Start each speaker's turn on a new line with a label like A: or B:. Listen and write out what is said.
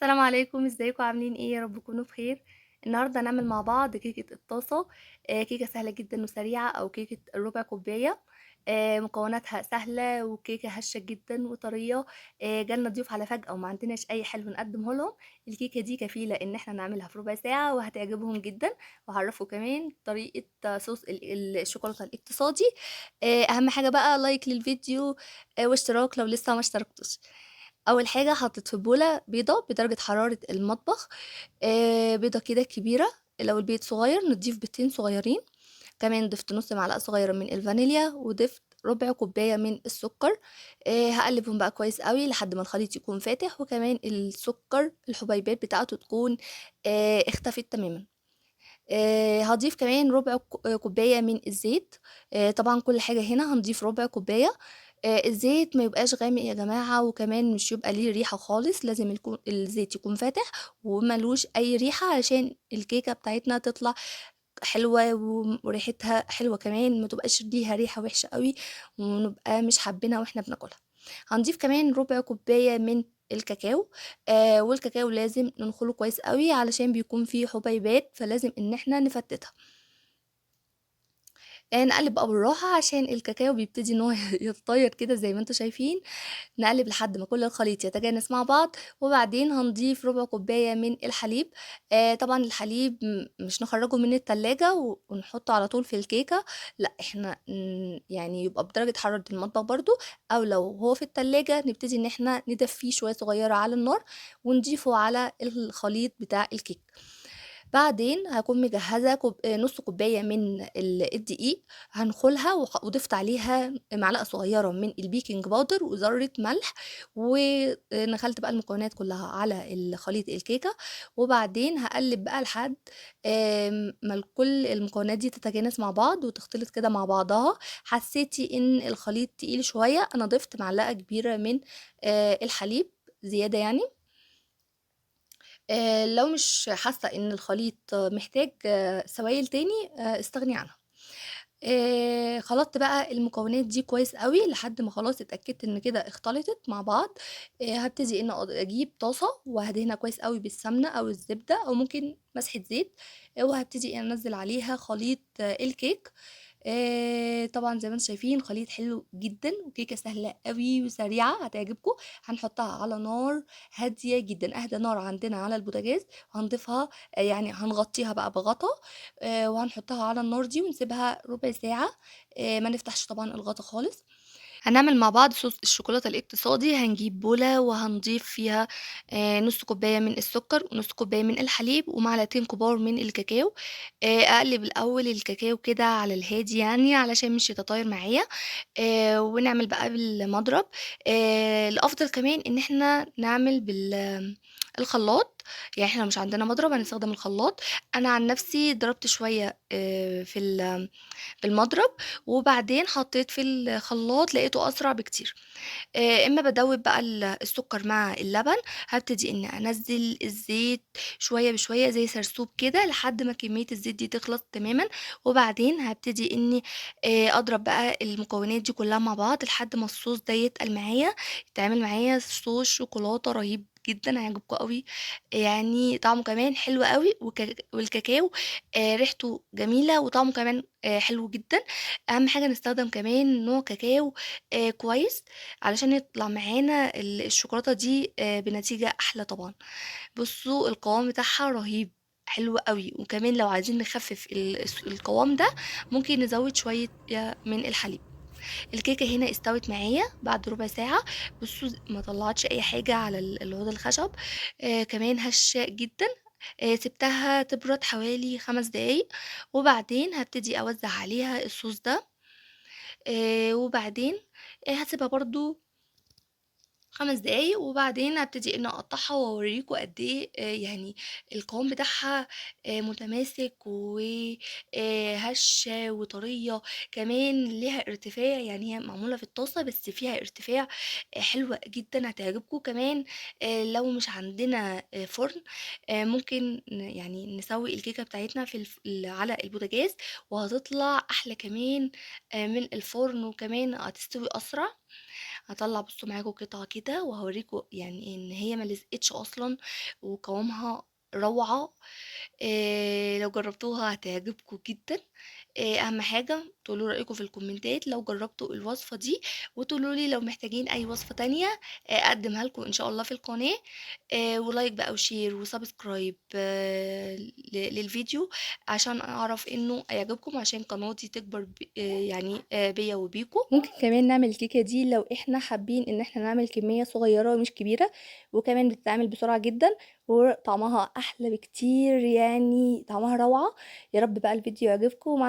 A: السلام عليكم، ازيكم عاملين ايه؟ يا رب تكونوا بخير. النهارده هنعمل مع بعض كيكه الطاسه. كيكه سهله جدا وسريعه، او كيكه ربع كوبايه. مكوناتها سهله، وكيكه هشه جدا وطريه. جالنا ضيوف على فجأة وما عندناش اي حلو نقدمه لهم. الكيكه دي كفيله ان احنا نعملها في ربع ساعه وهتعجبهم جدا. وهعرفكم كمان طريقه صوص الشوكولاته الاقتصادي. اهم حاجه بقى لايك للفيديو، واشتراك لو لسه ما اشتركتوش. اول حاجه حطيت في بوله بيضه بدرجه حراره المطبخ. بيضه كده كبيره. لو البيض صغير نضيف بيضتين صغيرين. كمان ضفت نص معلقه صغيره من الفانيليا، وضفت ربع كوبايه من السكر. هقلبهم بقى كويس قوي لحد ما الخليط يكون فاتح، وكمان السكر الحبيبات بتاعته تكون اختفت تماما. هضيف كمان ربع كوباية من الزيت. طبعا كل حاجة هنا هنضيف ربع كوباية. الزيت ما يبقاش غامق يا جماعة، وكمان مش يبقى ليه ريحة خالص، لازم الزيت يكون فاتح وملوش اي ريحة علشان الكيكة بتاعتنا تطلع حلوة وريحتها حلوة كمان، ما تبقاش ليها ريحة وحشة قوي ونبقى مش حابينها واحنا بناكلها. هنضيف كمان ربع كوباية من الكاكاو. والكاكاو لازم ننخله كويس قوي علشان بيكون فيه حبيبات، فلازم ان احنا نفتتها. نقلب بقى بالراحة عشان الكاكاو بيبتدي ان هو يتطير كده زي ما انتم شايفين. نقلب لحد ما كل الخليط يتجانس مع بعض، وبعدين هنضيف ربع كوباية من الحليب. طبعا الحليب مش نخرجه من التلاجة ونحطه على طول في الكيكة. لا، احنا يعني يبقى بدرجة حرارة المطبخ برضو، او لو هو في التلاجة نبتدي ان احنا ندفيه شوية صغيرة على النار ونضيفه على الخليط بتاع الكيك. بعدين هاكون مجهزة نص كوباية من الدقيق. هنخلها وضفت عليها معلقة صغيرة من البيكنج باودر وذرة ملح. ونخلت بقى المكونات كلها على الخليط الكيكة. وبعدين هقلب بقى لحد ما كل المكونات دي تتجانس مع بعض وتختلط كده مع بعضها. حسيتي ان الخليط تقيل شوية، انا ضفت معلقة كبيرة من الحليب زيادة يعني. لو مش حاسة إن الخليط محتاج سوائل تاني، استغني عنها. خلطت بقى المكونات دي كويس قوي لحد ما خلاص اتأكدت ان كده اختلطت مع بعض. هبتدي ان اجيب طاسة وهدهنها كويس قوي بالسمنة او الزبدة او ممكن مسحة زيت. وهبتدي انزل عليها خليط الكيك. طبعا زي ما انتم شايفين خليط حلو جدا وكيكه سهله قوي وسريعه هتعجبكم. هنحطها على نار هاديه جدا، اهدى نار عندنا على البوتاجاز. هنضيفها، يعني هنغطيها بقى بغطا. وهنحطها على النار دي ونسيبها ربع ساعه. ما نفتحش طبعا الغطا خالص. هنعمل مع بعض صوص الشوكولاتة الاقتصادي. هنجيب بولة وهنضيف فيها نص كوباية من السكر ونص كوباية من الحليب ومعلقتين كبار من الكاكاو. اقلب الاول الكاكاو كده على الهادي يعني علشان مش يتطاير معايا. ونعمل بقى بالمضرب. الافضل كمان ان احنا نعمل الخلاط. يعني احنا مش عندنا مضرب هنستخدم الخلاط. انا عن نفسي ضربت شوية بالمضرب، وبعدين حطيت في الخلاط لقيته أسرع بكتير. إما بادوّب بقى السكر مع اللبن. هابتدي إني أنزّل الزيت شوية بشوية زي سرسوب كده لحد ما كمية الزيت دي تخلص تمامًا. وبعدين هابتدي إني أضرب بقى المكونات دي كلّها مع بعض لحد ما الصوص ده يتقل معايا، يتعمل معايا صوص شوكولاتة رهيب جدًا هيعجبكم أوي. يعني طعمه كمان حلو أوي والكاكاو ريحته جميلة وطعمه كمان حلو جدًا. أهم حاجة نستخدم كمان نوع كاكاو كويس علشان يطلع معانا الشوكولاتة دي بنتيجة أحلى طبعًا. بُصّوا القوام بتاعها رهيب، حلو أوي، وكمان لو عايزين نخفف القوام ده ممكن نزوّد شوية من الحليب. الكيكة هنا استوت معايا بعد ربع ساعة. بُصّوا ما طلّعتش أي حاجة على العود الخشب. كمان هشة جدًا. سِبتها تبرد حوالي 5 دقايق، وبعدين هابتدي أوزّع عليها الصوص ده. وبعدين هاسيبها برضه 5 دقايق، وبعدين هابتدي إني أقطّعها وأورّيكم قد إيه يعني القوام بتاعها متماسك هشة وطرية. كمان ليها ارتفاع، يعني هي معمولة في الطاسة بس فيها ارتفاع حلوة جدًا هتعجبكم. كمان لو مش عندنا فرن، ممكن يعني نسوّي الكيكة بتاعتنا في على البوتاجاز وهتطلع أحلى كمان من الفرن، وكمان هتستوي أسرع. هاطلّع بُصّوا معاكم قطعة كده وهاوريكم يعني إن هي ما لزقتش أصلًا وقوامها روعة. لو جرّبتوها هتعجبكم جدًا. أهم حاجة تقولوا رأيكم في الكومنتات لو جرّبتوا الوصفة دي، وتقولوا لي لو محتاجين أي وصفة تانية أقدّمها لكم إن شاء الله في القناة. ولايك بقى وشير وسبسكرايب للفيديو عشان أعرف إنه هيعجبكم، عشان قناتي تكبر ب يعني بيّا وبيكم. ممكن كمان نعمل الكيكة دي لو إحنا حابين إن إحنا نعمل كمية صغيرة مش كبيرة، وكمان بتتعمل بسرعة جدًا وطعمها أحلى بكتير، يعني طعمها روعة. يا رب بقى الفيديو يعجبكم.